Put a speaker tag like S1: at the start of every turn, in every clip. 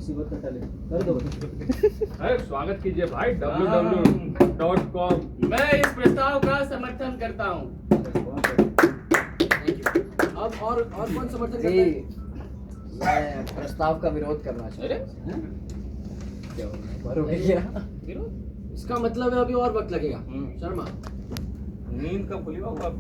S1: मुसीबत का टले कर दो।
S2: अरे स्वागत कीजिए भाई www.com।
S3: मैं इस प्रस्ताव का समर्थन करता हूँ।
S4: अब और कौन समर्थन करता
S5: जी
S4: है?
S5: मैं प्रस्ताव का विरोध करना चाहता
S3: अरे
S5: हूँ। क्या हो गया? भरोगे क्या?
S4: इसका मतलब है अभी और वक्त लगेगा। शर्मा
S2: नींद का खुली हुआ
S5: बाबू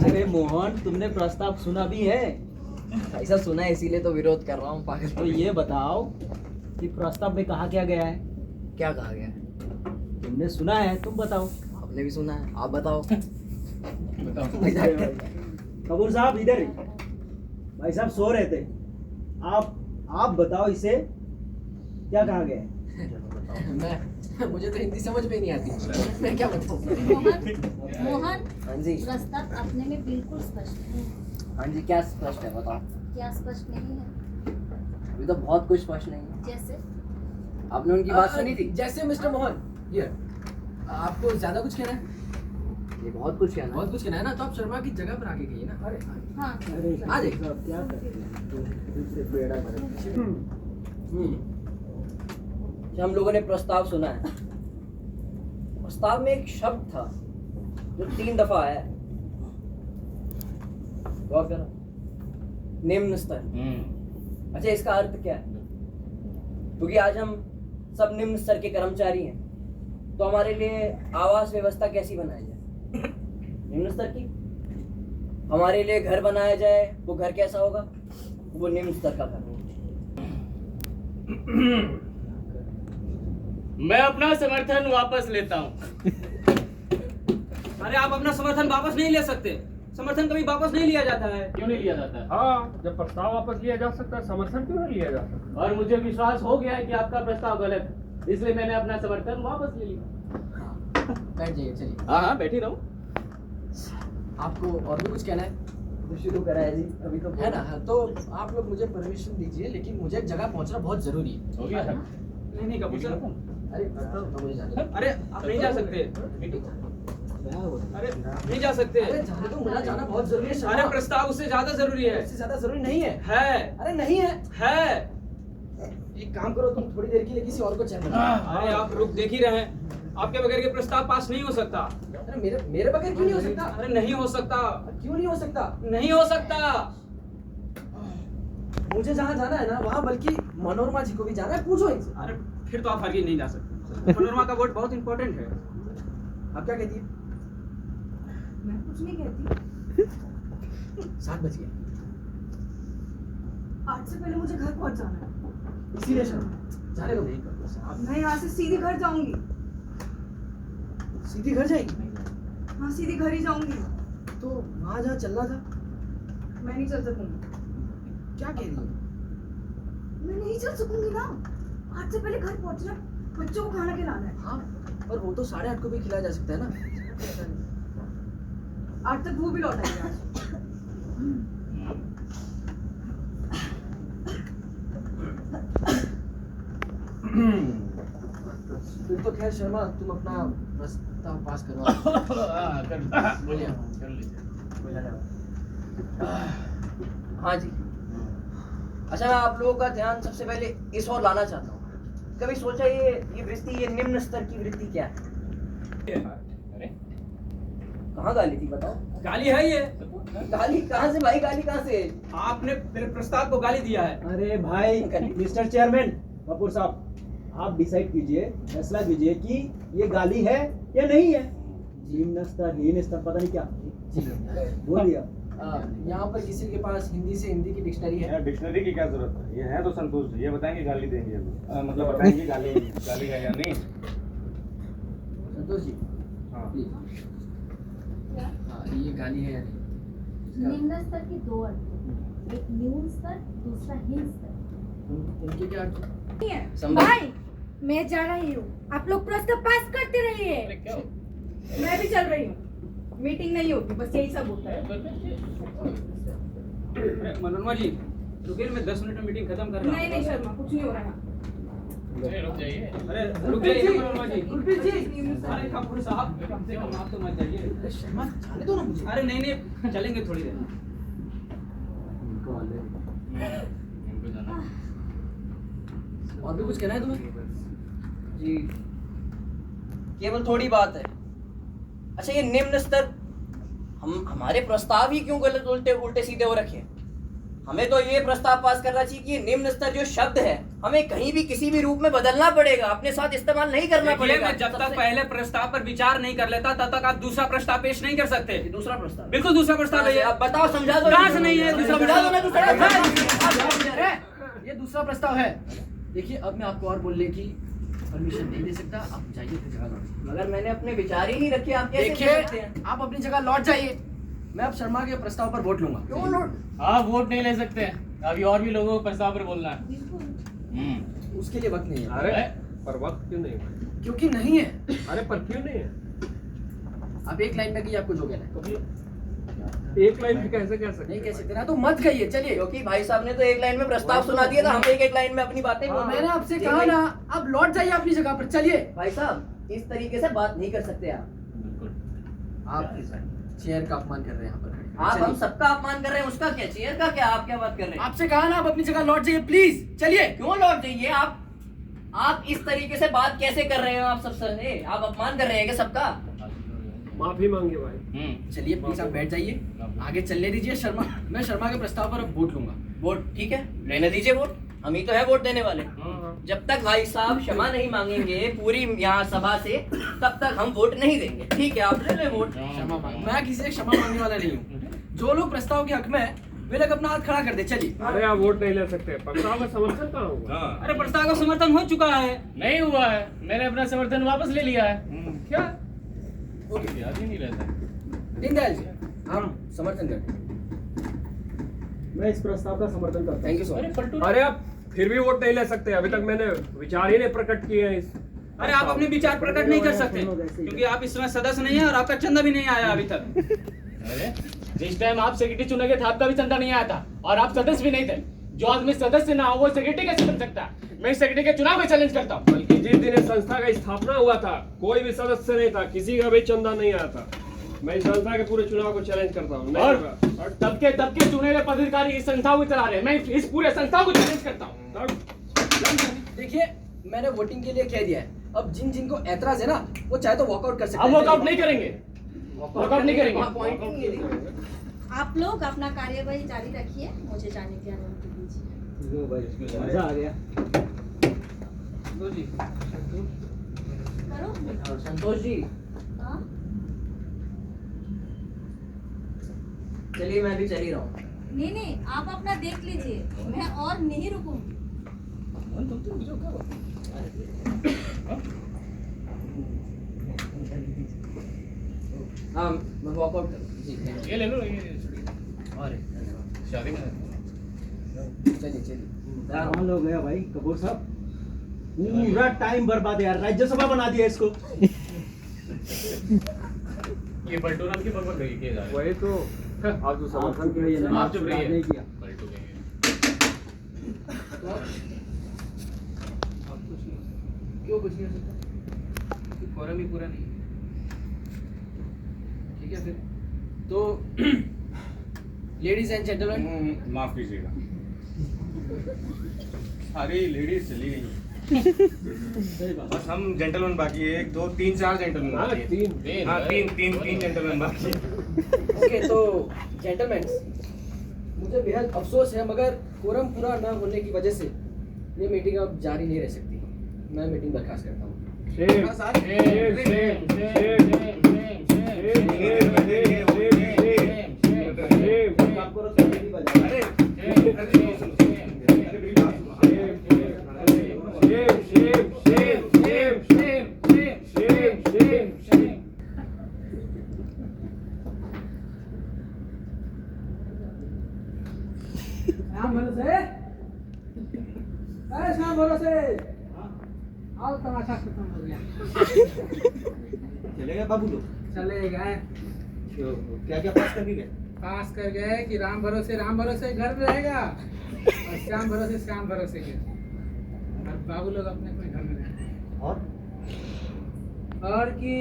S1: अरे मोहन, तुमने प्रस्ताव सुना भी है?
S5: ऐसा सुना है इसीलिए तो विरोध कर रहा हूँ पागल।
S1: तो ये बताओ कि प्रस्ताव में कहा क्या गया है?
S5: क्या कहा गया है?
S1: तुमने सुना है, तुम बताओ।
S5: आपने भी सुना है, आप बताओ।
S1: कपूर साहब इधर ही। भाई साहब सो रहे थे। आप बताओ इसे क्या कहा गया है?
S4: मुझे तो हिंदी समझ में नहीं आती। मैं क्या बताऊँ?
S6: मोहन
S5: हाँ जी,
S6: प्रस्ताव अपने में बिल्कुल स्पष्ट है।
S5: हाँ जी, क्या स्पष्ट है बताओ।
S6: क्या स्पष्ट नहीं है?
S5: अभी तो बहुत कुछ स्पष्ट नहीं है।
S6: जैसे
S5: आपने उनकी बात सुनी थी?
S4: जैसे मिस्टर मोहन, ये आपको ज्यादा कुछ कहना है?
S5: ये बहुत कुछ कहना
S4: बहुत कुछ कहना है ना, तो आप शर्मा की जगह पर आके कहिए ना। अरे
S6: हाँ
S4: आ जाइए।
S1: साहब क्या कर रहे हैं? दूसरे बेड़ा कर रहे हैं।
S5: कि हम लोगों ने प्रस्ताव सुना है। प्रस्ताव में एक शब्द था जो 3 दफा आया है। गौर करो, निम्न स्तर। अच्छा, इसका अर्थ क्या है? क्योंकि आज हम सब निम्न स्तर के कर्मचारी हैं, तो हमारे लिए आवास व्यवस्था कैसी बनाई जाए? निम्न स्तर की। हमारे लिए घर बनाया जाए, वो घर कैसा होगा? वो निम्न स्तर का घर होगा।
S3: मैं अपना समर्थन वापस लेता हूँ।
S4: अरे आप अपना समर्थन वापस नहीं ले सकते। समर्थन कभी वापस नहीं लिया जाता है।
S3: क्यों नहीं लिया जाता है?
S2: हाँ, जब प्रस्ताव वापस लिया जा सकता है, समर्थन क्यों नहीं लिया जा सकता?
S3: और मुझे विश्वास हो गया है कि आपका प्रस्ताव गलत है, इसलिए मैंने अपना समर्थन वापस ले लिया।
S4: बैठ जाइए, चलिए।
S3: हाँ, बैठी रहो।
S4: आपको और भी कुछ कहना है?
S5: तो शुरू करा है जी, अभी तो
S4: है ना? तो आप लोग मुझे परमिशन दीजिए, लेकिन मुझे एक जगह पहुंचना बहुत जरूरी है।
S3: हो गया है?
S4: नहीं कपूर सर, अरे मुझे जाने दो।
S7: अरे आप नहीं जा सकते। अरे नहीं जा सकते।
S4: अरे जाने दो, मुझे जाना बहुत जरूरी है।
S7: अरे प्रस्ताव उससे ज्यादा जरूरी है।
S4: इससे ज्यादा जरूरी नहीं है।
S7: है
S4: अरे नहीं है।
S7: है।
S4: एक काम करो, तुम थोड़ी देर के लिए किसी और को चैन दो।
S7: अरे आप रुक देख ही रहे हैं, आपके बगैर ये प्रस्ताव पास नहीं हो सकता।
S4: अरे मेरे बगैर क्यों नहीं हो सकता?
S7: अरे नहीं हो सकता,
S4: क्यों नहीं हो सकता?
S7: नहीं हो सकता।
S4: मुझे जहाँ जाना है ना वहाँ, बल्कि मनोरमा जी को भी जाना है, पूछो इनसे।
S7: अरे फिर तो आप हरगिज नहीं जा सकते। मनोरमा का वोट बहुत इंपॉर्टेंट है।
S4: आप क्या कहती है?
S6: मैं कुछ नहीं कहती।
S4: 7 बज गए।
S8: 8 से पहले मुझे घर पहुंच जाना है।
S4: इसीलिए शर्मा जाने दो।
S8: मैं यहाँ से सीधे घर जाऊंगी।
S4: सीधी घर जाएगी?
S8: हाँ, सीधे घर ही जाऊंगी।
S4: तो वहाँ जहाँ चलना था,
S8: मैं नहीं चल सकूंगी।
S4: क्या कह रही है?
S8: मैं नहीं चल सकूंगी ना। 8 से पहले घर पहुंचना, बच्चों को खाना खिलाना है।
S4: हाँ, पर वो तो 8:30 को भी खिलाया जा सकता है ना।
S8: 8 तक वो भी लौट आएगी आज।
S4: फिर तो खैर शर्मा, तुम अपना प्रस्ताव पास करो।
S3: बोलिए, कर लीजिए।
S5: हाँ जी। अच्छा, मैं आप लोगों का ध्यान सबसे पहले इस ओर लाना चाहता हूँ। कभी सोचा ये वृत्ति, ये निम्न स्तर की वृत्ति क्या है?
S3: अरे
S5: कहाँ गाली थी बताओ?
S7: गाली है ये।
S5: गाली कहाँ से भाई? गाली कहाँ से?
S7: आपने मेरे प्रस्ताव को गाली दिया है।
S1: अरे भाई, मिस्टर चेयरमैन कपूर साहब, आप डिसाइड कीजिए, फैसला कीजिए कि ये गाली है या नहीं है। निम्न स्तर, हीन स्तर, पता नहीं क्या बोल दिया।
S4: यहाँ पर किसी के पास हिंदी से हिंदी की डिक्शनरी है?
S2: डिक्शनरी की क्या जरूरत है? ये है तो संतोष जी, ये बताएंगे गाली देंगे मतलब बताएंगे गाली है या नहीं।
S4: संतोष जी,
S2: हाँ।
S4: प्लीज।
S6: क्या?
S4: हाँ, ये गाली है या नहीं?
S6: निम्न स्तर की 2 अर्थ हैं। एक न्यून स्तर, दूसरा हीन स्तर।
S4: उनके क्या अर्थ?
S5: संभव।
S8: भाई, मैं जा रही हूँ। आप लोग प्रस्ताव पास करते रहिए।
S3: क्या?
S8: मैं भी चल रही हूँ। मीटिंग नहीं होती, बस यही सब होता है।
S7: मनोरमा जी रुकिए, मैं 10 मिनट में मीटिंग खत्म कर रहा हूँ।
S8: नहीं शर्मा, कुछ नहीं हो रहा है।
S3: अरे रुक जाइए।
S7: अरे रुक जाइए मनोरमा जी।
S4: गुरप्रीत जी,
S7: अरे कपूर साहब, कम से कम आप तो मत जाइए।
S4: अरे शर्मा जाने दो ना मुझे।
S7: अरे नहीं, चलेंगे थोड़ी देर।
S3: इनको जाना है।
S4: और भी कुछ कहना है तुम्हें?
S5: जी केवल थोड़ी बात है। अच्छा, ये निम्न स्तर हमारे प्रस्ताव ही क्यों गलत उल्टे सीधे हो रखे हैं? हमें तो ये प्रस्ताव पास करना चाहिए कि ये निम्न स्तर जो शब्द है हमें कहीं भी किसी भी रूप में बदलना पड़ेगा, अपने साथ इस्तेमाल नहीं करना
S7: देखिए,
S5: पड़ेगा।
S7: मैं जब तक पहले प्रस्ताव पर विचार नहीं कर लेता तब तक आप दूसरा प्रस्ताव पेश नहीं कर सकते।
S5: ये दूसरा प्रस्ताव
S7: बिल्कुल दूसरा प्रस्ताव है ये।
S5: आप बताओ, समझा दो।
S7: कहाँ से नहीं है दूसरा
S5: समझा दो ना
S7: प्रस्ताव?
S4: ये दूसरा प्रस्ताव है। देखिए, अब मैं आपको और बोलने की परमिशन नहीं दे सकता। आप जाइए अपनी जगह लौट।
S5: मगर मैंने अपने विचार ही नहीं रखे, आप कैसे
S4: देखिए,
S5: कह सकते हैं?
S4: आप अपनी जगह लौट जाइए। मैं अब शर्मा के प्रस्ताव पर वोट लूंगा।
S5: क्यों लौट?
S3: आप वोट नहीं ले सकते, अभी और भी लोगों को प्रस्ताव पर बोलना है।
S6: बिल्कुल।
S4: उसके लिए वक्त नहीं है।
S2: अरे पर वक्त क्यों नहीं है?
S4: क्योंकि नहीं है।
S2: अरे पर क्यों नहीं है?
S4: आप एक लाइन में कहिए, आपको जो कहना है।
S2: एक लाइन में कैसे कह सकते
S4: नहीं कह सकते ना तो मत कहिए, चलिए।
S5: क्योंकि भाई साहब ने तो एक लाइन में प्रस्ताव सुना दिया था, हम एक लाइन में अपनी बातें बोल रहे हैं।
S4: मैंने आपसे
S5: जी
S4: कहा
S5: भाई।
S4: ना, आप लौट जाइए अपनी जगह पर, चलिए।
S5: भाई साहब, इस तरीके से बात नहीं कर सकते आप।
S4: आप चेयर का अपमान कर रहे हैं यहाँ पर।
S5: आप हम
S4: चलिए।
S5: सबका अपमान कर रहे हैं, उसका क्या? चेयर का क्या? आप क्या बात कर रहे हैं?
S4: आपसे कहा ना, आप अपनी जगह लौट जाइए प्लीज, चलिए।
S5: क्यों लौट जाइए? आप इस तरीके से बात कैसे कर रहे हो? आप सब सर आप अपमान कर रहे हैं क्या सबका?
S2: माफी मांगे भाई।
S4: चलिए प्लीज आप बैठ जाइए, आगे चलने दीजिए। शर्मा, मैं शर्मा के प्रस्ताव पर अब वोट लूंगा।
S5: वोट ठीक है, रहने दीजिए वोट, हम ही तो है वोट देने वाले। जब तक भाई साहब क्षमा नहीं मांगेंगे पूरी यहाँ सभा से, तब तक हम वोट नहीं देंगे। ठीक है, आप ले लें वोट।
S4: क्षमा मांग, मैं किसी से क्षमा मांगने वाला नहीं हूँ। जो लोग प्रस्ताव के हक में हैं, वे लोग अपना हाथ खड़ा कर दे। चलिए।
S2: अरे आप वोट नहीं ले सकते, प्रस्ताव का समर्थन कहाँ होगा?
S7: अरे प्रस्ताव का समर्थन हो चुका है।
S3: नहीं हुआ है, मैंने अपना समर्थन वापस ले लिया है।
S4: क्या
S3: याद ही नहीं रहता।
S4: दीनदयाल जी, हम समर्थन करते हैं।
S1: मैं इस प्रस्ताव का समर्थन करता हूँ।
S4: थैंक यू सो
S3: अरे
S4: मच।
S3: पलटू,
S2: अरे आप फिर भी वोट नहीं ले सकते, अभी तक मैंने विचार ही नहीं प्रकट किए हैं इस।
S7: अरे आप अपने विचार प्रकट नहीं कर सकते क्योंकि आप इस समय सदस्य नहीं है और आपका चंदा भी नहीं आया अभी तक।
S3: अरे जिस टाइम आप सेक्रेटरी चुने गए थे आपका भी चंदा नहीं आया था और आप सदस्य भी नहीं थे। जो आदमी सदस्य ना हो वो सेक्रेटरी कैसे बन सकता है? मैं इस सेक्रेटरी के चुनाव में चैलेंज करता हूँ।
S2: बल्कि जिस दिन इस संस्था का स्थापना हुआ था कोई भी सदस्य नहीं था, किसी का भी चंदा नहीं आया था। मैं इस संस्था के पूरे चुनाव को चैलेंज करता हूँ। नहीं होगा।
S3: और तब के चुने गए पदाधिकारी इस संस्था को चला रहे हैं। मैं इस पूरे संस्था को चैलेंज करता हूँ।
S4: देखिए, मैंने वोटिंग के लिए कह दिया है। अब जिनको ऐतराज है ना, वो चाहे तो वॉकआउट कर सकते
S3: हम
S4: हैं।
S3: वॉकआउट नहीं करेंगे, वॉकआउट नहीं करेंगे।
S5: पॉइंट ही नहीं है।
S6: आप लोग अपना कार्यवाही जारी रखिए, मुझे जाने की अनुमति दीजिए।
S1: लो भाई, मजा आ गया।
S6: करो।
S5: संतोष जी,
S6: हाँ?
S5: चलिए मैं भी चल ही रहा हूँ।
S6: नहीं, आप अपना देख लीजिए, मैं और नहीं रुकूंगी।
S5: हाँ, मैं वॉकआउट करूँ। जी, थैंक
S3: ये ले लो, ये
S4: और
S3: शादी में
S4: चलिए।
S1: कमाल हो गया भाई कपूर साहब, पूरा टाइम बर्बाद है यार, राज्यसभा बना दिया इसको।
S3: ये पलटू नाम की बरबर गई किए जा रहे हैं।
S2: वही तो आप जो समर्थन
S1: चुप रहिए ना,
S3: आप चुप रहिए।
S1: नहीं किया।
S3: पलटू कहेंगे।
S4: क्यों कुछ नहीं हो सकता? फॉरम ही पूरा नहीं। ठीक है फिर तो लेडीज एंड जेंटलमैन,
S2: माफ कीजिएगा, सारी लेडीज चली गई,
S1: सही बात।
S2: बस हम जेंटलमैन बाकी है। 1 2 3 4 जेंटलमैन बाकी है। तीन जेंटलमैन बाकी है।
S4: ओके तो जेंटलमैन, मुझे बेहद अफसोस है मगर कोरम पूरा न होने की वजह से ये मीटिंग अब जारी नहीं रह सकती। मैं मीटिंग बर्खास्त करता हूँ।
S1: आपको रखा नहीं बजा।
S4: शाम भरोसे, अरे शाम भरोसे, आओ तमाशा खत्म हो गया।
S1: चले गए बाबू लोग?
S4: चले गए,
S1: क्या क्या पास करके गए?
S9: पास कर गए कि राम भरोसे घर में रहेगा और श्याम भरोसे के और बाबू लोग अपने अपने घर में रहेंगे।
S1: और
S9: और कि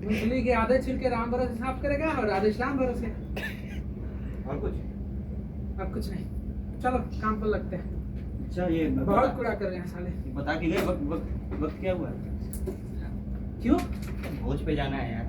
S9: मूंगफली के आधे छिलके राम भरोसे साफ करेगा और आधे श्याम भरोसे।
S1: और कुछ?
S9: अब कुछ नहीं, चलो काम पर लगते हैं।
S10: अच्छा ये
S9: बहुत कूड़ा कर रहे हैं साले।
S10: बता के गए वक्त वक्त वक्त क्या हुआ?
S9: क्यों?
S10: भोज पे जाना है यार।